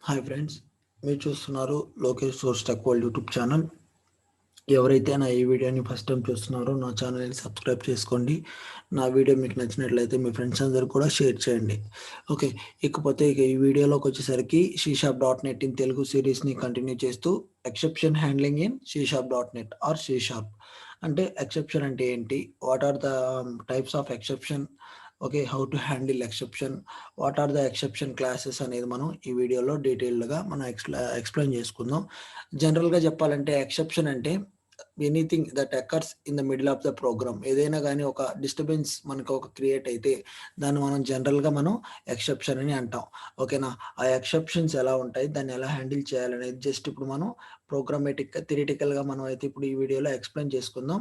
Hi friends, మీరు చూస్తున్నారు Lokesh source tech world YouTube channel. ఎవరైతే నా ఈ వీడియోని ఫస్ట్ టైం చూస్తున్నారో నా ఛానల్ని సబ్స్క్రైబ్ చేసుకోండి. నా వీడియో మీకు నచ్చినట్లయితే మీ ఫ్రెండ్స్ అందరు కూడా షేర్ చేయండి. ఓకే, ఇకపోతే ఈ వీడియోలోకి వచ్చేసరికి C#.NET ఇన్ తెలుగు సిరీస్ని కంటిన్యూ చేస్తూ exception handling in C#.NET or C#. అంటే ఎక్సెప్షన్ అంటే ఏంటి, what are the types of exception, okay, how to handle exception, what are the exception classes అనేది మనం ఈ వీడియోలో డీటెయిల్డ్గా మనం ఎక్స్ప్లెయిన్ చేసుకుందాం. జనరల్గా చెప్పాలంటే ఎక్సెప్షన్ అంటే anything that occurs in the middle of the program. ఏదైనా కానీ ఒక డిస్టర్బెన్స్ మనకు ఒక క్రియేట్ అయితే దాన్ని మనం జనరల్గా మనం ఎక్సెప్షన్ అని అంటాం. ఓకేనా, ఆ ఎక్సెప్షన్స్ ఎలా ఉంటాయి, దాన్ని ఎలా హ్యాండిల్ చేయాలనేది జస్ట్ ఇప్పుడు మనం థియరిటికల్గా మనం అయితే ఇప్పుడు ఈ వీడియోలో ఎక్స్ప్లెయిన్ చేసుకుందాం.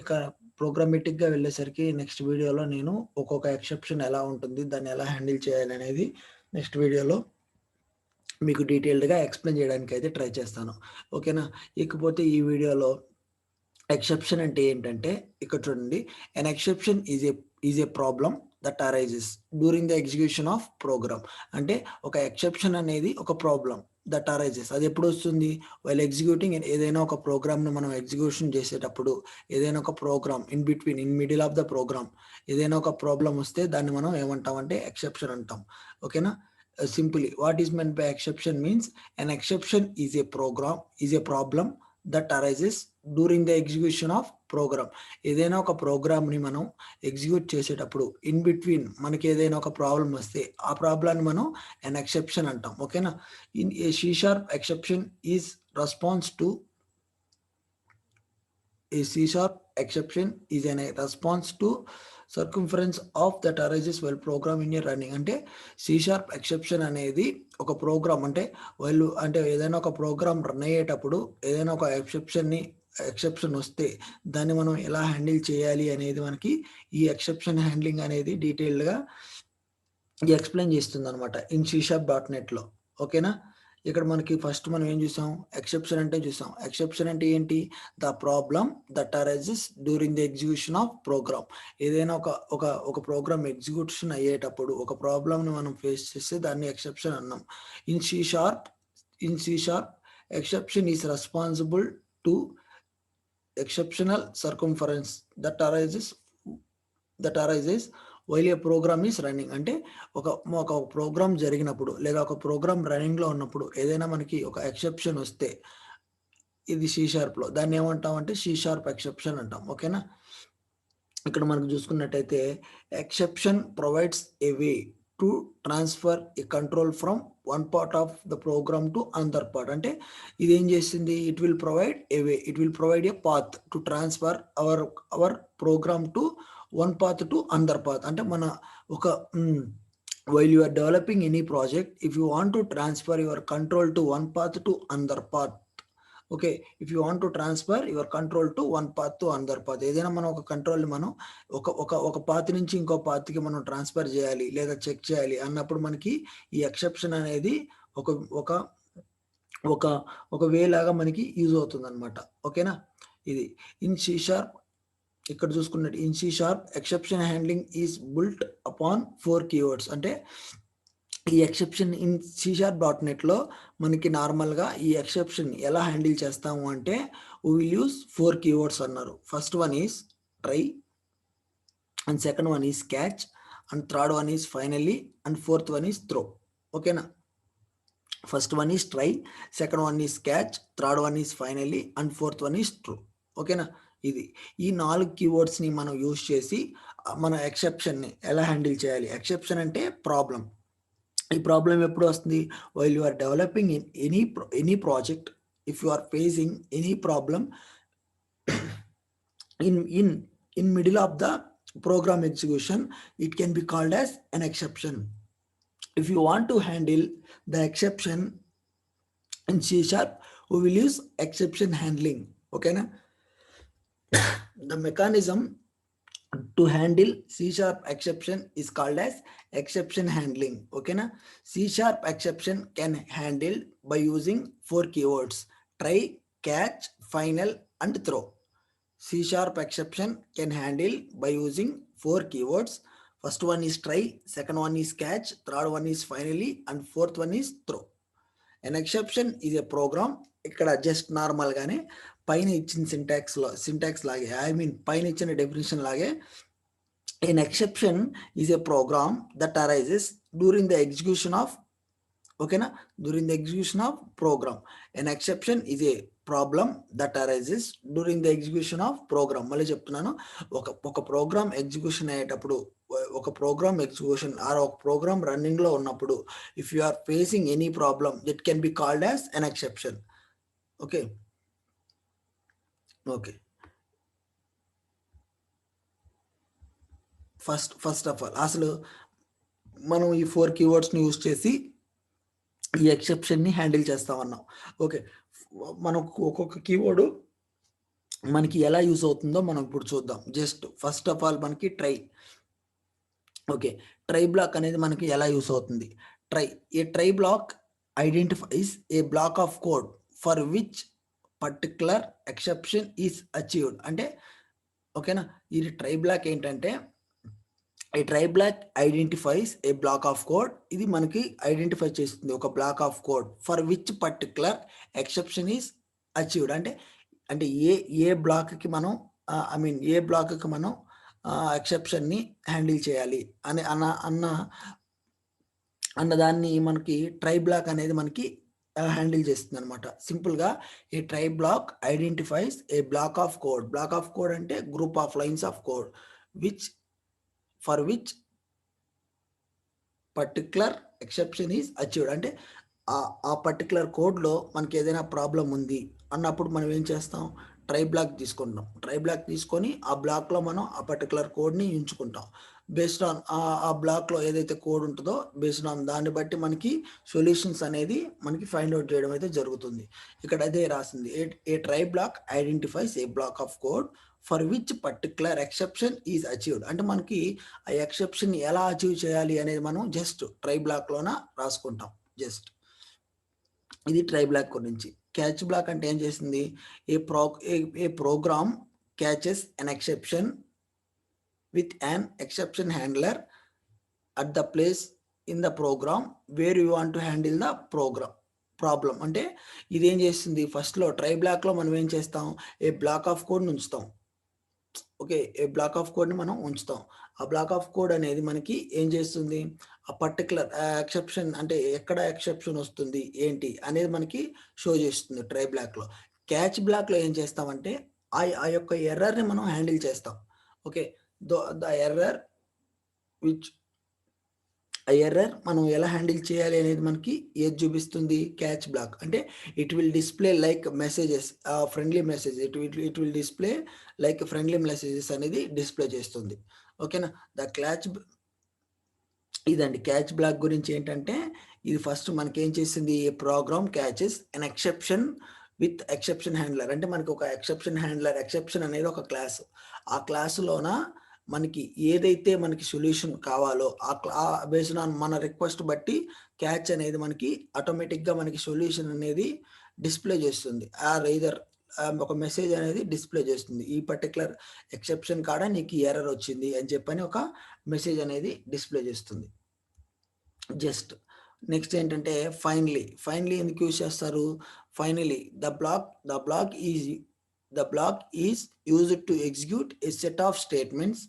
ఇక ప్రోగ్రామేటిక్గా వెళ్ళేసరికి నెక్స్ట్ వీడియోలో నేను ఒక్కొక్క ఎక్సెప్షన్ ఎలా ఉంటుంది, దాన్ని ఎలా హ్యాండిల్ చేయాలనేది నెక్స్ట్ వీడియోలో మీకు డీటెయిల్డ్గా ఎక్స్ప్లెయిన్ చేయడానికి అయితే ట్రై చేస్తాను. ఓకేనా, ఇకపోతే ఈ వీడియోలో ఎక్సెప్షన్ అంటే ఏంటంటే ఇక్కడ చూడండి, an exception is a problem that arises during the execution of program. అంటే ఒక ఎక్సెప్షన్ అనేది ఒక ప్రాబ్లం దట్ అరైజెస్, అది ఎప్పుడు వస్తుంది, వైల్ ఎగ్జిక్యూటింగ్ ఏదైనా ఒక ప్రోగ్రామ్ను మనం ఎగ్జిక్యూషన్ చేసేటప్పుడు, ఏదైనా ఒక program in middle of the program ఏదైనా ఒక ప్రాబ్లం వస్తే దాన్ని మనం ఏమంటాం అంటే ఎక్సెప్షన్ అంటాం. ఓకేనా, simply what is meant by exception means an exception is a problem that arises during the execution of program. ఏదైనా ఒక ప్రోగ్రామ్ని మనం ఎగ్జిక్యూట్ చేసేటప్పుడు ఇన్ బిట్వీన్ మనకి ఏదైనా ఒక ప్రాబ్లం వస్తే ఆ ప్రాబ్లాన్ని మనం an exception అంటాం. ఓకేనా, in a C# exception is response to a C# exception is a response to circumference of that arises while program in a running. అంటే C# exception అనేది ఒక ప్రోగ్రామ్ అంటే వాళ్ళు అంటే ఏదైనా ఒక ప్రోగ్రామ్ రన్ అయ్యేటప్పుడు ఏదైనా ఒక ఎక్సెప్షన్ వస్తే దాన్ని మనం ఎలా హ్యాండిల్ చేయాలి అనేది మనకి ఈ ఎక్సెప్షన్ హ్యాండ్లింగ్ అనేది డీటెయిల్డ్గా ఎక్స్ప్లెయిన్ చేస్తుంది అనమాట ఇన్ C#.NET లో. ఓకేనా, ఇక్కడ మనకి ఫస్ట్ మనం ఏం చూసాం, ఎక్సెప్షన్ అంటే చూసాం. ఎక్సెప్షన్ అంటే ఏంటి, the problem that arises during the execution of program. ఏదైనా ఒక ప్రోగ్రామ్ ఎగ్జిక్యూషన్ అయ్యేటప్పుడు ఒక ప్రాబ్లమ్ని మనం ఫేస్ చేస్తే దాన్ని ఎక్సెప్షన్ అన్నాం. In C# exception is responsible to exceptional circumference that arises while a program is running. అంటే ఒక ప్రోగ్రామ్ జరిగినప్పుడు లేదా ఒక ప్రోగ్రామ్ రన్నింగ్లో ఉన్నప్పుడు ఏదైనా మనకి ఒక ఎక్సెప్షన్ వస్తే ఇది C#లో దాన్ని ఏమంటాం అంటే C# ఎక్సెప్షన్ అంటాం. ఓకేనా, ఇక్కడ మనకు చూసుకున్నట్టయితే exception provides a way to transfer a control from one part of the program to another part. అంటే ఇది ఏం చేస్తుంది, it will provide a path to transfer our program to one path to another path. అంటే మన ఒక while you are developing any project, if you want to transfer your control to one path to another path, okay, if you want to transfer your control to one path to another path, ఏదైనా మనం ఒక కంట్రోల్ని మనం ఒక path నుంచి ఇంకో పాత్కి మనం transfer చేయాలి లేదా చెక్ చేయాలి అన్నప్పుడు మనకి ఈ ఎక్సెప్షన్ అనేది ఒక ఒక ఒక ఒక వే లాగా మనకి యూజ్ అవుతుంది అనమాట. ఓకేనా, ఇది ఇన్ C# ఇక్కడ చూసుకున్నట్టు in C# exception handling is built upon 4 keywords. అంటే ఈ ఎక్సెప్షన్ ఇన్ C#.NET లో మనకి నార్మల్గా ఈ ఎక్సెప్షన్ ఎలా హ్యాండిల్ చేస్తాము అంటే we will use 4 keywords అన్నారు. First one is try, and second one is catch, and third one is finally, and fourth one is throw. ఓకేనా, first one is try, second one is catch, third one is finally, and fourth one is throw. ఓకేనా, ఇది ఈ 4 keywordsని మనం use చేసి మన ఎక్సెప్షన్ని ఎలా handle చేయాలి. Exception అంటే ప్రాబ్లం. ఈ ప్రాబ్లం ఎప్పుడు వస్తుంది, while you are developing in any project, if you are facing any problem in middle of the program execution, it can be called as an exception. If you want to handle the exception in C#, we will use exception handling. Okay na, the mechanism to handle C# exception is called as exception handling. Okay na, C# exception can handle by using 4 keywords: try, catch, final, and throw. C# exception can handle by using 4 keywords. First one is try, second one is catch, third one is finally, and fourth one is throw. An exception is a program. ఇక్కడ just normal గానే పైన ఇచ్చిన syntax లాగే, I mean పైన ఇచ్చిన definition లాగే, an exception is a program that arises during the execution of, okay na, during the execution of program. An exception is a problem that arises during the execution of program. మళ్ళీ చెప్తున్నాను, ఒక program execution అయ్యేటప్పుడు, ఒక program execution or ఒక program running లో ఉన్నప్పుడు, if you are facing any problem, it can be called as an exception. Okay okay first of all అసలు మనం ఈ 4 కీవర్డ్స్ని యూజ్ చేసి ఈ ఎక్సెప్షన్ని హ్యాండిల్ చేస్తామన్నాం. ఓకే, మనం ఒక్కొక్క కీవర్డ్ మనకి ఎలా యూజ్ అవుతుందో మనం ఇప్పుడు చూద్దాం. జస్ట్ ఫస్ట్ ఆఫ్ ఆల్ మనకి ట్రై. ఓకే, ట్రై బ్లాక్ అనేది మనకి ఎలా యూజ్ అవుతుంది? A try block identifies a block of code for which particular exception is achieved. అంటే ఓకేనా, ఈ ట్రై బ్లాక్ ఏంటంటే, a try block identifies a block of code. ఇది మనకి ఐడెంటిఫై చేస్తుంది ఒక block of code for which particular exception is achieved. అంటే ఏ బ్లాక్కి మనం ఐ మీన్ ఏ బ్లాక్కి మనం ఎక్సెప్షన్ని హ్యాండిల్ చేయాలి అన్న దాన్ని మనకి ట్రై బ్లాక్ అనేది మనకి హ్యాండిల్ చేస్తుంది అనమాట. సింపుల్గా a try block identifies a block of code. Block of code అంటే group of lines of code for which particular exception is achieved. అంటే ఆ పర్టికులర్ కోడ్లో మనకి ఏదైనా ప్రాబ్లం ఉంది అన్నప్పుడు మనం ఏం చేస్తాం? ట్రై బ్లాక్ తీసుకుంటాం. ట్రై బ్లాక్ తీసుకొని ఆ బ్లాక్లో మనం ఆ పర్టికులర్ కోడ్ని ఎంచుకుంటాం. బేస్డ్ ఆన్ ఆ బ్లాక్లో ఏదైతే కోడ్ ఉంటుందో బేస్డ్ ఆన్ దాన్ని బట్టి మనకి సొల్యూషన్స్ అనేది మనకి ఫైండ్ అవుట్ చేయడం అయితే జరుగుతుంది. ఇక్కడ అదే రాసింది, a try block identifies a block of code for which particular exception is achieved. అంటే మనకి ఆ ఎక్సెప్షన్ ఎలా అచీవ్ చేయాలి అనేది మనం జస్ట్ ట్రై బ్లాక్లోన రాసుకుంటాం. జస్ట్ ఇది ట్రై బ్లాక్ గురించి. క్యాచ్ బ్లాక్ అంటే ఏం చేసింది? A program catches an exception with an exception handler at the place in the program where you want to handle the problem. అంటే ఇది ఏం చేస్తుంది? ఫస్ట్లో ట్రై బ్లాక్లో మనం ఏం చేస్తాం? ఏ బ్లాక్ ఆఫ్ కోడ్ని ఉంచుతాం. ఓకే, ఏ బ్లాక్ ఆఫ్ కోడ్ని మనం ఉంచుతాం. ఆ బ్లాక్ ఆఫ్ కోడ్ అనేది మనకి ఏం చేస్తుంది? ఆ పర్టికులర్ ఎక్సెప్షన్ అంటే ఎక్కడ ఎక్సెప్షన్ వస్తుంది ఏంటి అనేది మనకి షో చేస్తుంది ట్రై బ్లాక్లో. క్యాచ్ బ్లాక్లో ఏం చేస్తామంటే ఆ యొక్క ఎర్రర్ని మనం హ్యాండిల్ చేస్తాం. ఓకే, ద ఎర్రర్ విచ్ ఆ ఎర్రర్ మనం ఎలా హ్యాండిల్ చేయాలి అనేది మనకి ఏది చూపిస్తుంది? Catch block. అంటే it will display like messages, friendly message, it will display like friendly messages అనేది డిస్ప్లే చేస్తుంది. ఓకేనా, ఇదండి క్యాచ్ బ్లాక్ గురించి. ఏంటంటే ఇది ఫస్ట్ మనకి ఏం చేసింది? A program catches an exception with exception handler. అంటే మనకి ఒక ఎక్సెప్షన్ హ్యాండ్లర్, ఎక్సెప్షన్ అనేది ఒక క్లాస్. ఆ క్లాసులోన మనకి ఏదైతే మనకి సొల్యూషన్ కావాలో ఆ బేస్డ్ ఆన్ మన రిక్వెస్ట్ బట్టి క్యాచ్ అనేది మనకి ఆటోమేటిక్గా మనకి సొల్యూషన్ అనేది డిస్ప్లే చేస్తుంది. ఆర్ ఎయిదర్ ఒక మెసేజ్ అనేది డిస్ప్లే చేస్తుంది. ఈ పర్టికులర్ ఎక్సెప్షన్ కాడ నీకు ఎర్రర్ వచ్చింది అని చెప్పని ఒక మెసేజ్ అనేది డిస్ప్లే చేస్తుంది. జస్ట్ నెక్స్ట్ ఏంటంటే ఫైనలీ ఎందుకు యూజ్ చేస్తారు? Finally the block is used to execute a set of statements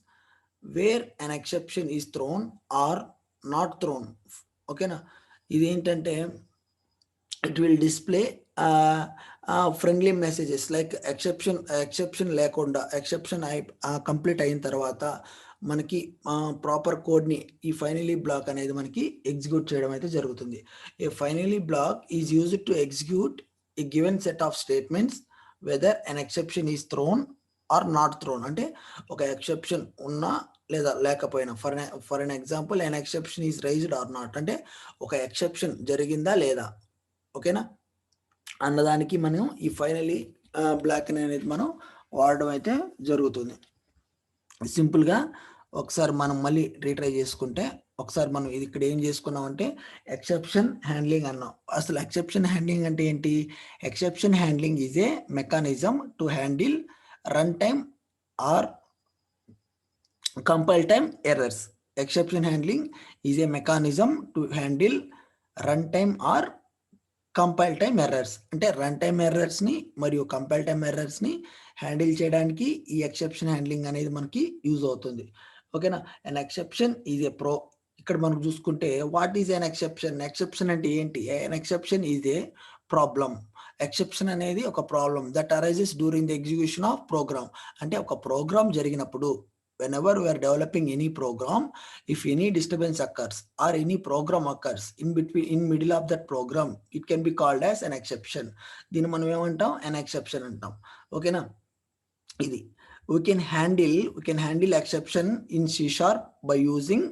where an exception is thrown or not thrown. ఓకేనా, ఇది ఏంటంటే it will display friendly messages like exception లేకుండా exception complete అయిన తర్వాత మనకి ప్రాపర్ కోడ్ని ఈ ఫైనలీ బ్లాక్ అనేది మనకి ఎగ్జిక్యూట్ చేయడం అయితే జరుగుతుంది. A finally block is used to execute a given set of statements whether an exception is thrown or not thrown. అంటే ఒక ఎక్సెప్షన్ ఉన్నా లేదా లేకపోయినా, for an example an exception is raised or not. అంటే ఒక ఎక్సెప్షన్ జరిగిందా లేదా, ఓకేనా, అన్నదానికి మనం ఈ ఫైనలీ బ్లాక్ అనేది మనం వాడడం అయితే జరుగుతుంది. సింపుల్గా ఒకసారి మనం మళ్ళీ రీట్రై చేసుకుంటే, ఒకసారి మనం ఇది ఇక్కడ ఏం చేసుకున్నామంటే ఎక్సెప్షన్ హ్యాండ్లింగ్ అన్నాం. అసలు ఎక్సెప్షన్ హ్యాండ్లింగ్ అంటే ఏంటి? Exception handling is a mechanism to handle run time or compile time errors. Exception handling is a mechanism to handle runtime or compile time errors అంటే రన్ టైమ్ ఎర్రర్స్ని మరియు compile time ఎర్రర్స్ని handle చేయడానికి ఈ exception handling అనేది మనకి use అవుతుంది. ఓకేనా. అన్ exception is ఏ ఇక్కడ మనం చూసుకుంటే what is an exception? Exception అంటే ఏంటి? An exception is a problem. Exception అనేది ఒక problem that arises during the execution of program. అంటే ఒక ప్రోగ్రామ్ జరిగినప్పుడు whenever we are developing any program, if any disturbance occurs or any program occurs in middle of that program, it can be called as an exception. దీన్ని మనం ఏమంటాం? an exception అంటాం. ఓకేనా. ఇది we can handle exception in C# by using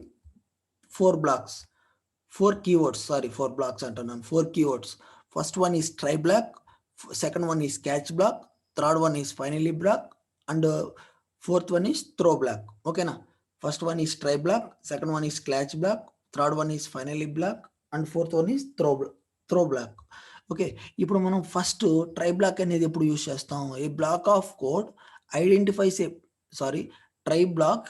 4 blocks అంటున్నాను. 4 keywords. First one is try block, second one is catch block, third one is finally block, and fourth one is throw block. Okay na. First one is try block, second one is catch block, third one is finally block, and fourth one is throw block. Okay, ఇప్పుడు మనం first try block అనేది ఎప్పుడు use చేస్తాం? A block of code try block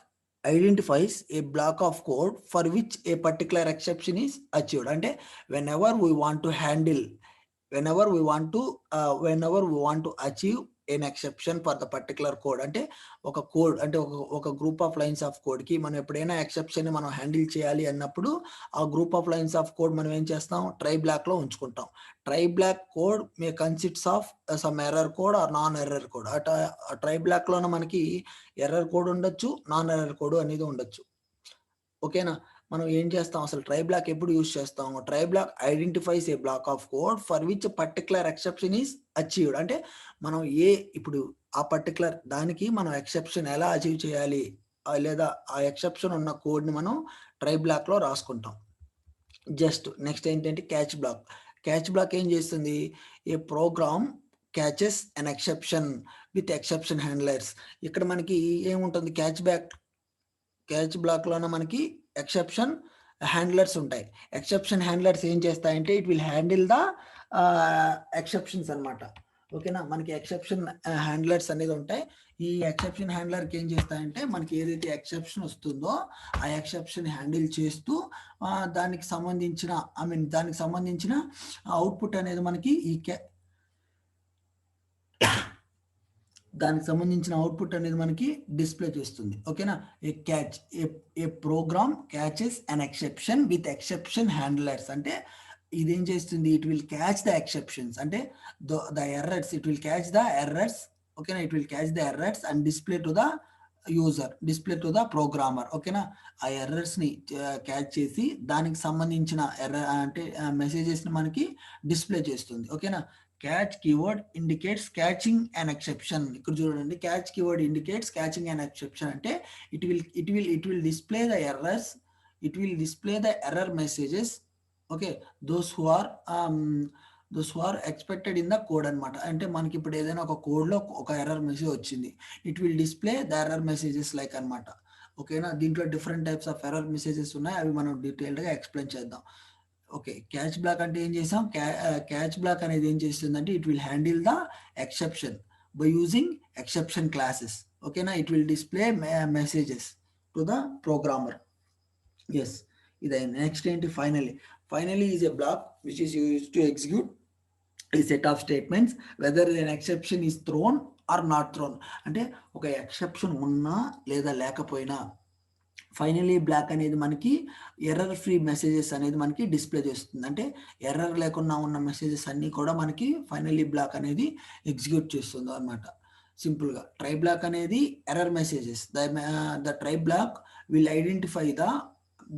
identifies a block of code for which a particular exception is achieved. అంటే whenever we want to achieve an exception for the particular code, అంటే ఒక code అంటే ఒక group of lines of code కి మనం ఎప్పుడైనా exception మనం handle చేయాలి అన్నప్పుడు ఆ group of lines of code మనం ఏం చేస్తాం? ట్రై బ్లాక్ లో ఉంచుకుంటాం. Try block code may consists of some error code or non error code. Try block లోన మనకి ఎర్రర్ కోడ్ ఉండొచ్చు, నాన్ ఎర్రర్ కోడ్ అనేది ఉండొచ్చు. ఓకేనా. మనం ఏం చేస్తాం? అసలు ట్రై బ్లాక్ ఎప్పుడు యూజ్ చేస్తాం? Try block identifies a block of code for which particular exception is achieved. అంటే మనం ఇప్పుడు ఆ పర్టికులర్ దానికి మనం ఎక్సెప్షన్ ఎలా అచీవ్ చేయాలి లేదా ఆ ఎక్సెప్షన్ ఉన్న కోడ్ ని మనం ట్రై బ్లాక్ లో రాసుకుంటాం. జస్ట్ నెక్స్ట్ ఏంటంటే క్యాచ్ బ్లాక్. క్యాచ్ బ్లాక్ ఏం చేస్తుంది? A program catches an exception with exception handlers. ఇక్కడ మనకి ఏముంటుంది? క్యాచ్ బ్లాక్ లోన మనకి ఎక్సెప్షన్ హ్యాండ్లర్స్ ఉంటాయి. ఎక్సెప్షన్ హ్యాండ్లర్స్ ఏం చేస్తాయంటే it will handle the exceptions అన్నమాట. ఓకేనా. మనకి ఎక్సెప్షన్ హ్యాండ్లర్స్ అనేది ఉంటాయి. ఈ ఎక్సెప్షన్ హ్యాండ్లర్కి ఏం చేస్తాయంటే మనకి ఏదైతే ఎక్సెప్షన్ వస్తుందో ఆ ఎక్సెప్షన్ హ్యాండిల్ చేస్తూ దానికి సంబంధించిన అవుట్పుట్ అనేది మనకి డిస్ప్లే చేస్తుంది. ఓకేనా. A program catches an exception with exception handlers అంటే ఇదేం చేస్తుంది? It will catch the exceptions అంటే the errors. It will catch the errors. ఓకేనా. It will catch the errors and display to the programmer. ఓకేనా. ఆ errors ని catch చేసి దానికి సంబంధించిన మెసేజెస్ ని మనకి డిస్ప్లే చేస్తుంది. ఓకేనా. Catch keyword indicates catching an exception. ఇక్కడ చూడండి, catch keyword indicates catching an exception అంటే it will display the errors. It will display the error messages. Okay, those who are expected in the code అనమాట. అంటే మనకి ఇప్పుడు ఏదైనా ఒక code లో ఒక ఎర్రర్ మెసేజ్ వచ్చింది, it will display the error messages like అనమాట. ఓకేనా. దీంట్లో different types of error messages ఉన్నాయి, అవి మనం డీటెయిల్డ్ గా ఎక్స్ప్లెయిన్ చేద్దాం. ఓకే, క్యాచ్ బ్లాక్ అంటే ఏం చేసాం? క్యాచ్ బ్లాక్ అనేది ఏం చేస్తుందంటే it will handle the exception by using exception classes. ఓకేనా. It will display messages to the programmer. Yes, ఇదైంది. నెక్స్ట్ ఏంటి? Finally is a block which is used to execute a set of statements whether an exception is thrown or not thrown. అంటే ఒక exception ఉన్నా లేదా లేకపోయినా finally block అనేది మనకి error free messages అనేది మనకి డిస్ప్లే చేస్తుంది. అంటే ఎర్రర్ లేకుండా ఉన్న మెసేజెస్ అన్ని కూడా మనకి ఫైనలీ బ్లాక్ అనేది ఎగ్జిక్యూట్ చేస్తుంది అనమాట. సింపుల్ గా ట్రై బ్లాక్ అనేది error messages. The try block will identify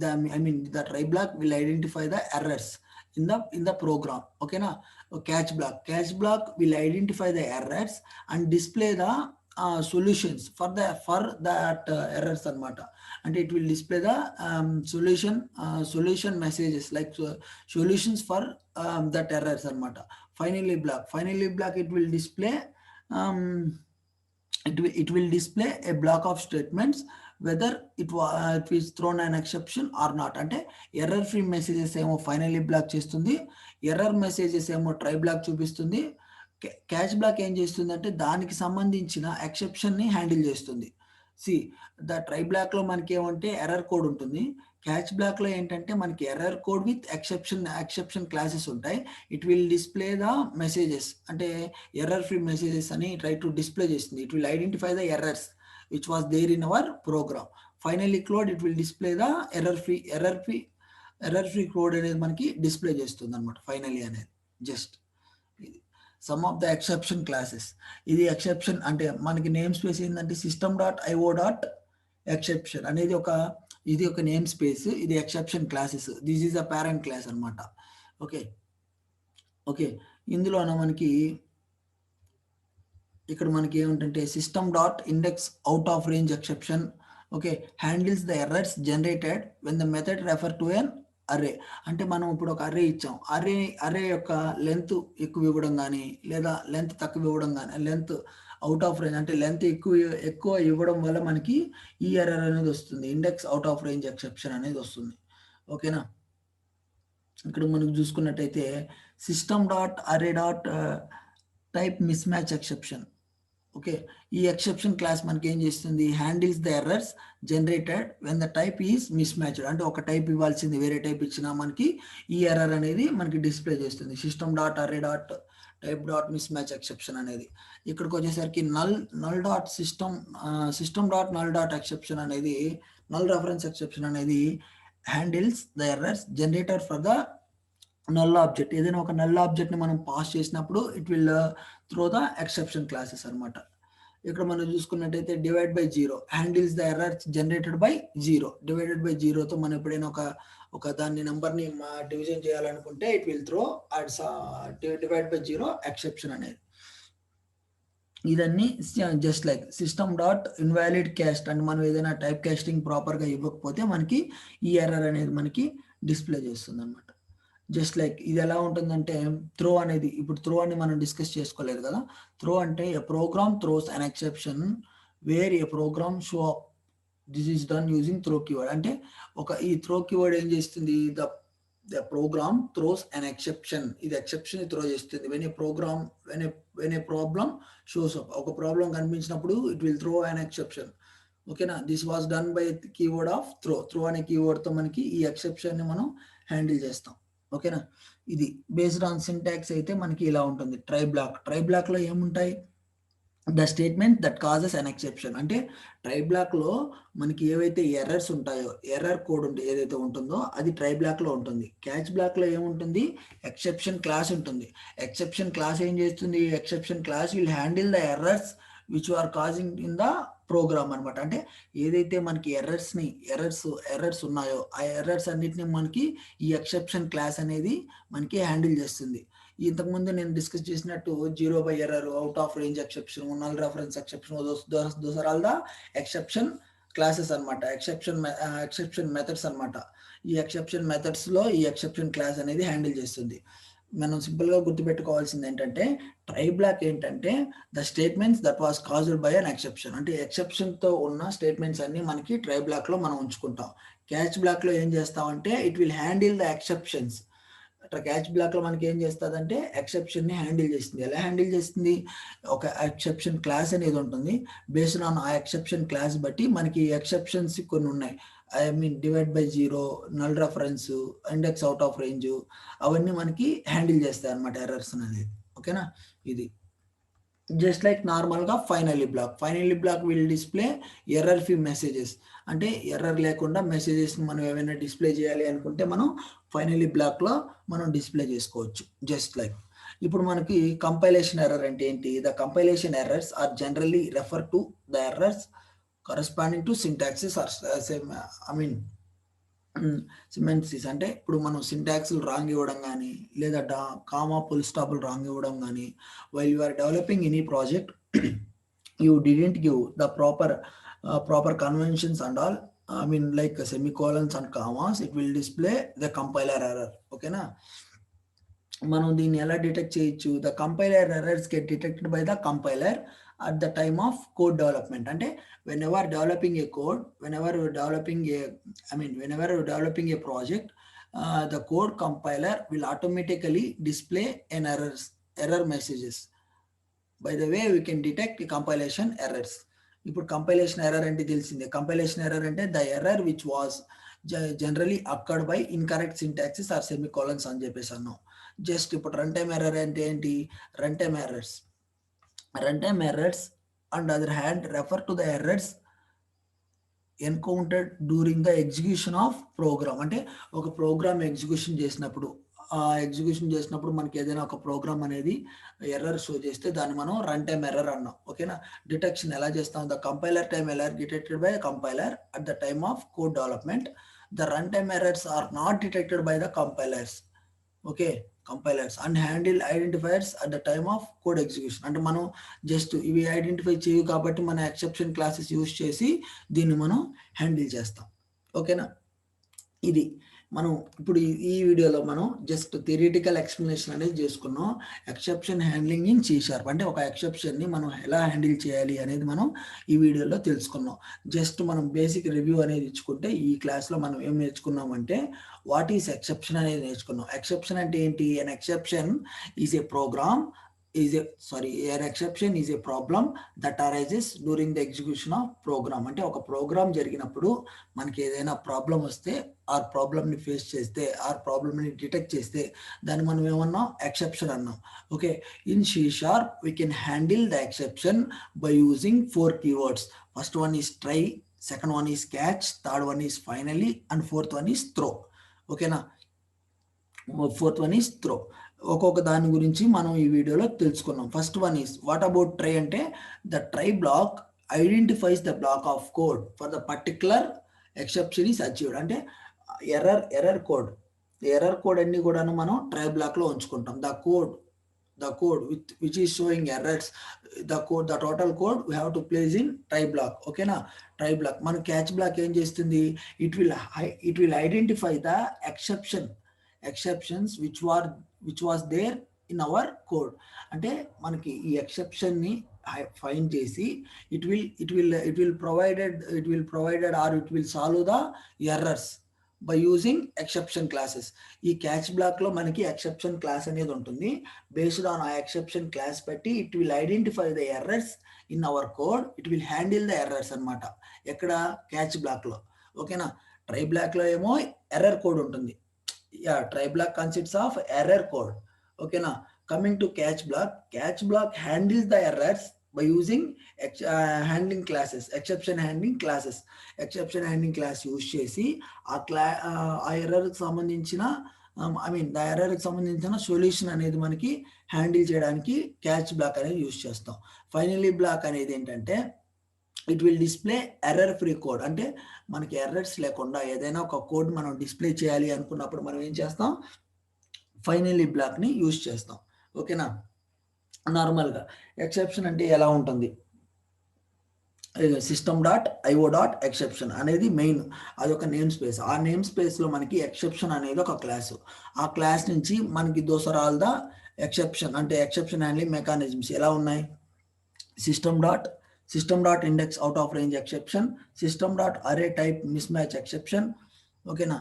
the try block will identify the errors in the program. Okay na. Catch block will identify the errors and display the solutions for that errors anamata. And it will display the solution messages like solutions for that errors anamata. Finally block it will display it will display a block of statements whether it is thrown an exception or not. అంటే error free messages ఏమో finally black చేస్తుంది, error messages ఏమో try black చూపిస్తుంది. Catch block ఏం చేస్తుంది అంటే దానికి సంబంధించిన ఎక్సెప్షన్ ని హ్యాండిల్ చేస్తుంది. ద ట్రై బ్లాక్ లో మనకి ఏమంటే ఎర్రర్ కోడ్ ఉంటుంది, క్యాచ్ బ్లాక్ లో ఏంటంటే మనకి error code with exception classes ఉంటాయి. It will display the messages, అంటే ఎర్రర్ ఫ్రీ మెసేజెస్ అని ట్రై టు డిస్ప్లే చేస్తుంది. It will identify the errors which was there in our program. Finally code it will display the error free code అనేది మనకి display చేస్తుంది అనమాట finally అనేది. Just some of the exception classes. ఇది exception అంటే మనకి name space ఏంటంటే system.io.exception అనేది ఇది ఒక నేమ్ స్పేస్, ఇది exception classes. This is a parent class అనమాట. ఓకే ఇందులోన మనకి ఇక్కడ మనకి ఏమిటంటే system.indexOut-of-range exception handles the errors generated when the method refer to an array. అంటే మనం ఇప్పుడు ఒక అర్రే ఇచ్చాం, అర్రే యొక్క లెంత్ ఎక్కువ ఇవ్వడం కానీ లేదా లెంత్ తక్కువ ఇవ్వడం కానీ, లెంత్ అవుట్ ఆఫ్ రేంజ్ అంటే లెంత్ ఎక్కువ ఇవ్వడం వల్ల మనకి ఈ ఎర్రర్ అనేది వస్తుంది, index out of range exception అనేది వస్తుంది. ఓకేనా, ఇక్కడ మనకు చూసుకున్నట్టయితే system.array.type mismatch exception. ఈ ఎక్సెప్షన్ క్లాస్ మనకి ఏం చేస్తుంది, handles the errors generated when the type is mismatched. అంటే ఒక టైప్ ఇవ్వాల్సింది వేరే టైప్ ఇచ్చినా మనకి ఈ ఎర్రర్ అనేది మనకి డిస్ప్లే చేస్తుంది. system.array.type.mismatch exception అనేది. ఇక్కడికి వచ్చేసరికి system.null.exception అనేది null reference exception అనేది handles the errors generated for the null object. ఏదైనా ఒక నల్ ఆబ్జెక్ట్ ని మనం పాస్ చేసినప్పుడు it will throw the exception classes అనమాట. ఇక్కడ మనం చూసుకున్నట్టయితే divide by 0 handles the errors generated by 0. Divided by 0తో మనం ఎప్పుడైనా ఒక దాన్ని నెంబర్ని డివిజన్ చేయాలనుకుంటే it will throw divide by 0 exception అనేది. ఇదన్నీ జస్ట్ లైక్ system.invalid cast అంటే మనం ఏదైనా టైప్ కాస్టింగ్ ప్రాపర్గా ఇవ్వకపోతే మనకి ఈ ఎర్రర్ అనేది మనకి డిస్ప్లే చేస్తుంది అనమాట. జస్ట్ లైక్ ఇది ఎలా ఉంటుందంటే త్రో అనేది, ఇప్పుడు త్రో అని మనం డిస్కస్ చేసుకోలేదు కదా. త్రో అంటే a program throws an exception where a program show up. This is done using throw keyword. అంటే ఈ త్రో కీవర్డ్ ఏం చేస్తుంది, the program throws an exception. ఇది ఎక్సెప్షన్ త్రో చేస్తుంది when a problem shows up. ఒక problem కనిపించినప్పుడు it will throw an exception. ఓకేనా, this was done by keyword of throw అనే కీవర్డ్తో మనకి ఈ ఎక్సెప్షన్ ని మనం హ్యాండిల్ చేస్తాం. ఓకేనా, ఇది బేస్డ్ ఆన్ సింటాక్స్ అయితే మనకి ఇలా ఉంటుంది. ట్రై బ్లాక్ లో ఏముంటాయి, the statement that causes an exception. అంటే ట్రై బ్లాక్ లో మనకి ఏవైతే ఎర్రర్స్ ఉంటాయో, ఎర్రర్ కోడ్ ఏదైతే ఉంటుందో అది ట్రై బ్లాక్ లో ఉంటుంది. క్యాచ్ బ్లాక్ లో ఏముంటుంది, ఎక్సెప్షన్ క్లాస్ ఉంటుంది. ఎక్సెప్షన్ క్లాస్ ఏం చేస్తుంది, exception class will handle the errors which are causing in the program అనమాట. అంటే ఏదైతే మనకి ఎర్రర్స్ ఉన్నాయో ఆ ఎర్రర్స్ అన్నిటిని మనకి ఈ ఎక్సెప్షన్ క్లాస్ అనేది మనకి హ్యాండిల్ చేస్తుంది. ఇంతకుముందు నేను డిస్కస్ చేసినట్టు 0 by error, out of range exception, null reference exception, those are all the exception classes అనమాట, ఎక్సెప్షన్ మెథడ్స్ అనమాట. ఈ ఎక్సెప్షన్ మెథడ్స్ లో ఈ ఎక్సెప్షన్ క్లాస్ అనేది హ్యాండిల్ చేస్తుంది. మనం సింపుల్ గా గుర్తుపెట్టుకోవాల్సింది ఏంటంటే ట్రై బ్లాక్ ఏంటంటే the statements that was caused by an exception. అంటే ఎక్సెప్షన్ తో ఉన్న స్టేట్మెంట్స్ అన్ని మనకి ట్రై బ్లాక్ లో మనం ఉంచుకుంటాం. క్యాచ్ బ్లాక్ లో ఏం చేస్తామంటే it will handle the exceptions. అట్లా క్యాచ్ బ్లాక్ లో మనకి ఏం చేస్తుందంటే ఎక్సెప్షన్ ని హ్యాండిల్ చేస్తుంది. ఎలా హ్యాండిల్ చేస్తుంది, ఒక ఎక్సెప్షన్ క్లాస్ అనేది ఉంటుంది. బేస్డ్ ఆన్ ఆ ఎక్సెప్షన్ క్లాస్ బట్టి మనకి ఎక్సెప్షన్స్ కొన్ని ఉన్నాయి. Divide by 0, null reference, index out of range, అవన్నీ మనకి హ్యాండిల్ చేస్తాయి అనమాట ఎర్రర్స్ అనేది. ఓకేనా, ఇది జస్ట్ లైక్ నార్మల్ గా finally block will display error free messages. అంటే ఎర్రర్ లేకుండా మెసేజెస్ మనం ఏమైనా డిస్ప్లే చేయాలి అనుకుంటే మనం ఫైనల్లీ బ్లాక్ లో మనం డిస్ప్లే చేసుకోవచ్చు. జస్ట్ లైక్ ఇప్పుడు మనకి కంపైలేషన్ ఎర్రర్ అంటే ఏంటి, the compilation errors are generally refer to the errors corresponding to syntaxes or semantics. అంటే ఇప్పుడు మనం సింటాక్స్ రాంగ్ ఇవ్వడం కానీ లేదా కామా ఫుల్ స్టాప్లు రాంగ్ ఇవ్వడం కానీ, while you are developing any project you didn't give the proper conventions and all, like semicolons and commas, it will display the compiler error. ఓకేనా, మనం దీన్ని ఎలా డిటెక్ట్ చేయొచ్చు, the compiler errors get detected by the compiler at the time of code development. అంటే whenever developing a code, whenever you're developing a project, the code compiler will automatically display an error messages. By the way, we can detect the compilation errors. ఇప్పుడు compilation error అంటే తెలిసిందే. Compilation error అంటే the error which was generally occurred by incorrect syntaxes or semicolons అని చెప్పేసి అన్నాం. Just ఇప్పుడు run time error అంటే ఏంటి? Run time errors on the other hand refer to the errors encountered during the execution of program. అంటే ఒక program execution చేసినప్పుడు మనకి ఏదైనా ఒక ప్రోగ్రామ్ అనేది ఎర్రర్ షో చేస్తే దాన్ని మనం రన్ టైమ్ ఎర్రర్ అన్నాం. ఓకేనా? డిటెక్షన్ ఎలా చేస్తాం? The compiler time error detected by compiler at the time of code development. The run time errors are not detected by the compilers. Okay, compilers and handle identifiers at the time of code execution. అంటే మనం just ఇవి identify చేయవు కాబట్టి మన exception classes use చేసి దీన్ని మనం handle చేస్తాం. ఓకేనా? ఇది మనం ఇప్పుడు ఈ వీడియోలో మనం జస్ట్ థియరిటికల్ ఎక్స్ప్లెనేషన్ అనేది చేసుకున్నాం. Exception handling in C#. అంటే ఒక ఎక్సెప్షన్ని మనం ఎలా హ్యాండిల్ చేయాలి అనేది మనం ఈ వీడియోలో తెలుసుకున్నాం. జస్ట్ మనం బేసిక్ రివ్యూ అనేది ఇచ్చుకుంటే ఈ క్లాస్లో మనం ఏం నేర్చుకున్నామంటే వాట్ ఈస్ ఎక్సెప్షన్ అనేది నేర్చుకున్నాం. ఎక్సెప్షన్ అంటే ఏంటి? an exception is a problem that arises during the execution of program. అంటే ఒక ప్రోగ్రామ్ జరిగినప్పుడు మనకి ఏదైనా ప్రాబ్లం వస్తే ఆ ప్రాబ్లమ్ని ఫేస్ చేస్తే ఆ ప్రాబ్లమ్ని డిటెక్ట్ చేస్తే దాన్ని మనం ఏమన్నాం? ఎక్సెప్షన్ అన్నాం. Okay, in C# we can handle the exception by using 4 keywords. First one is try, second one is catch, third one is finally, and fourth one is throw. ఓకేనా? Fourth one is throw. ఒక్కొక్క దాని గురించి మనం ఈ వీడియోలో తెలుసుకున్నాం. First one is what about try అంటే the try block identifies the block of code for the particular exception is achieved. అంటే ఎర్రర్ కోడ్ అన్ని కూడాను మనం ట్రై బ్లాక్లో ఉంచుకుంటాం. the code which is showing errors, the total code we have to place in try block. ఓకేనా? Try black మన catch block ఏం చేస్తుంది? It will identify the exceptions which was there in our code. అంటే మనకి ఈ exception ని find చేసి it will provided or it will solve the errors by using exception classes. ఈ క్యాచ్ బ్లాక్ లో మనకి ఎక్సెప్షన్ క్లాస్ అనేది ఉంటుంది. బేస్డ్ ఆన్ ఆ ఎక్సెప్షన్ క్లాస్ బట్టి it will identify the errors in our code. It will handle the errors అన్నమాట. ఎక్కడ? Catch block లో. ఓకేనా? ట్రై బ్లాక్ లో ఏమో ఎర్రర్ కోడ్ ఉంటుంది. Try block consists of error code. ఓకేనా? Coming to catch block handles the errors by using handling classes, exception handling class use చేసి ఆ ఎర్రర్కి సంబంధించిన సొల్యూషన్ అనేది మనకి హ్యాండిల్ చేయడానికి క్యాచ్ బ్లాక్ అనేది యూజ్ చేస్తాం. ఫైనలీ బ్లాక్ అనేది ఏంటంటే it will display error free code. అంటే మనకి ఎర్రర్స్ లేకుండా ఏదైనా ఒక కోడ్ మనం డిస్ప్లే చేయాలి అనుకున్నప్పుడు మనం ఏం చేస్తాం? ఫైనలీ బ్లాక్ని యూజ్ చేస్తాం. ఓకేనా? నార్మల్గా ఎక్సెప్షన్ అంటే ఎలా ఉంటుంది? system.io.exception అనేది మెయిన్, అదొక నేమ్ స్పేస్. ఆ నేమ్ స్పేస్లో మనకి ఎక్సెప్షన్ అనేది ఒక క్లాసు. ఆ క్లాస్ నుంచి మనకి those are all the exception అంటే ఎక్సెప్షన్ హ్యాండ్లింగ్ మెకానిజమ్స్ ఎలా ఉన్నాయి? system.index out of range exception, system.array type mismatch exception. ఓకేనా?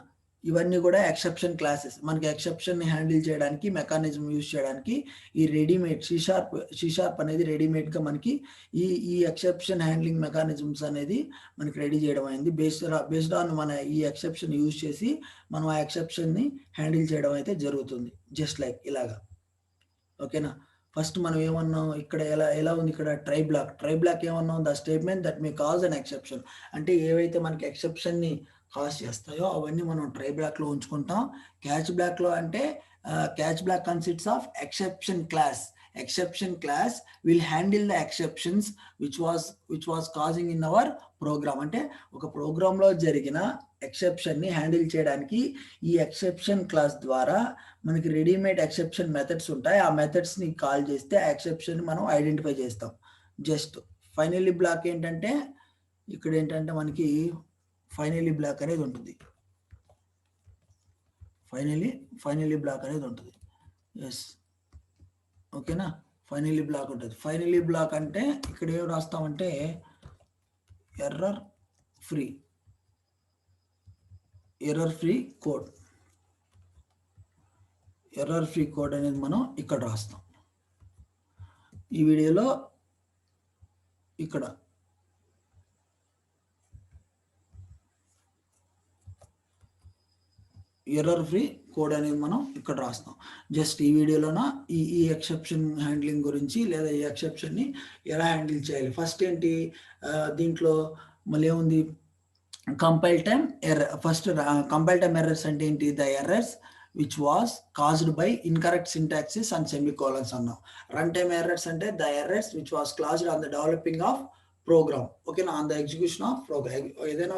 ఇవన్నీ కూడా ఎక్సెప్షన్ క్లాసెస్. మనకి ఎక్సెప్షన్ ని హ్యాండిల్ చేయడానికి మెకానిజం యూజ్ చేయడానికి ఈ రెడీమేడ్ C# అనేది రెడీమేడ్ గా మనకి ఈ ఎక్సెప్షన్ హ్యాండ్లింగ్ మెకానిజమ్స్ అనేది మనకి రెడీ చేయడం అయింది. బేస్డ్ ఆన్ మన ఈ ఎక్సెప్షన్ యూజ్ చేసి మనం ఆ ఎక్సెప్షన్ ని హ్యాండిల్ చేయడం అయితే జరుగుతుంది. జస్ట్ లైక్ ఇలాగా. ఓకేనా? ఫస్ట్ మనం ఏమన్నాం? ఇక్కడ ఎలా ఉంది? ఇక్కడ ట్రై బ్లాక్ ఏమన్నాం? The statement that may cause an exception. అంటే ఏవైతే మనకి ఎక్సెప్షన్ ని కాజ్ చేస్తాయో అవన్నీ మనం ట్రై బ్లాక్ లో ఉంచుకుంటాం. క్యాచ్ బ్లాక్ లో అంటే catch block consists of exception class will handle the exceptions which was causing in our program. అంటే ఒక ప్రోగ్రామ్ లో జరిగిన ఎక్సెప్షన్ ని హ్యాండిల్ చేయడానికి ఈ ఎక్సెప్షన్ క్లాస్ ద్వారా మనకి రెడీమేడ్ ఎక్సెప్షన్ మెథడ్స్ ఉంటాయి. ఆ మెథడ్స్ ని కాల్ చేస్తే ఆ ఎక్సెప్షన్ ని మనం ఐడెంటిఫై చేస్తాం. జస్ట్ ఫైనలీ బ్లాక్ ఏంటంటే ఇక్కడ ఏంటంటే మనకి ఫైనలీ బ్లాక్ అనేది ఉంటుంది. ఫైనలీ బ్లాక్ అనేది ఉంటుంది. ఎస్, ఓకేనా? ఫైనలీ బ్లాక్ ఉంటుంది. ఫైనలీ బ్లాక్ అంటే ఇక్కడ ఏం రాస్తామంటే ఎర్రర్ ఫ్రీ కోడ్ అనేది మనం ఇక్కడ రాస్తాం. ఈ వీడియోలో ఇక్కడ ఎర్రర్ ఫ్రీ కోడ్ అనేది మనం ఇక్కడ రాస్తాం. జస్ట్ ఈ వీడియోలోన ఈ ఎక్సెప్షన్ హ్యాండ్లింగ్ గురించి లేదా ఈ ఎక్సెప్షన్ని ఎలా హ్యాండిల్ చేయాలి. ఫస్ట్ ఏంటి దీంట్లో మళ్ళీ ఏముంది, compile time error. First compile time errors అంటే ఏంటి, the errors which was caused by incorrect syntaxes and semicolons అన్నాం. రన్ టైమ్ ఎర్రర్స్ అంటే the errors which was caused on the developing of program, ఓకేనా, on the execution of program. ఏదైనా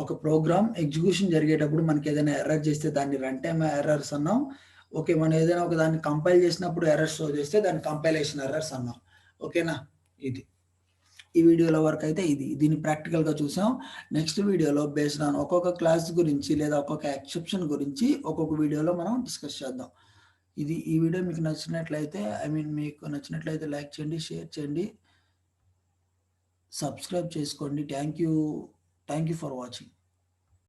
ఒక program execution జరిగేటప్పుడు మనకి ఏదైనా ఎర్రర్ చేస్తే దాన్ని రన్ టైమ్ ఎర్రర్స్ అన్నాం. ఓకే, మనం ఏదైనా ఒక దాన్ని కంపైల్ చేసినప్పుడు ఎర్రర్స్ షో చేస్తే దాన్ని కంపైలేషన్ ఎర్రర్స్ అన్నాం. ఓకేనా, ఇది ఈ వీడియోలో వరకు అయితే దీన్ని ప్రాక్టికల్గా చూసాం. నెక్స్ట్ వీడియోలో బేస్డ్ ఆన్ ఒక్కొక్క క్లాస్ గురించి లేదా ఒక్కొక్క ఎక్సెప్షన్ గురించి ఒక్కొక్క వీడియోలో మనం డిస్కస్ చేద్దాం. ఈ వీడియో మీకు నచ్చినట్లయితే మీకు నచ్చినట్లయితే లైక్ చేయండి, షేర్ చేయండి, సబ్స్క్రైబ్ చేసుకోండి. Thank you for watching.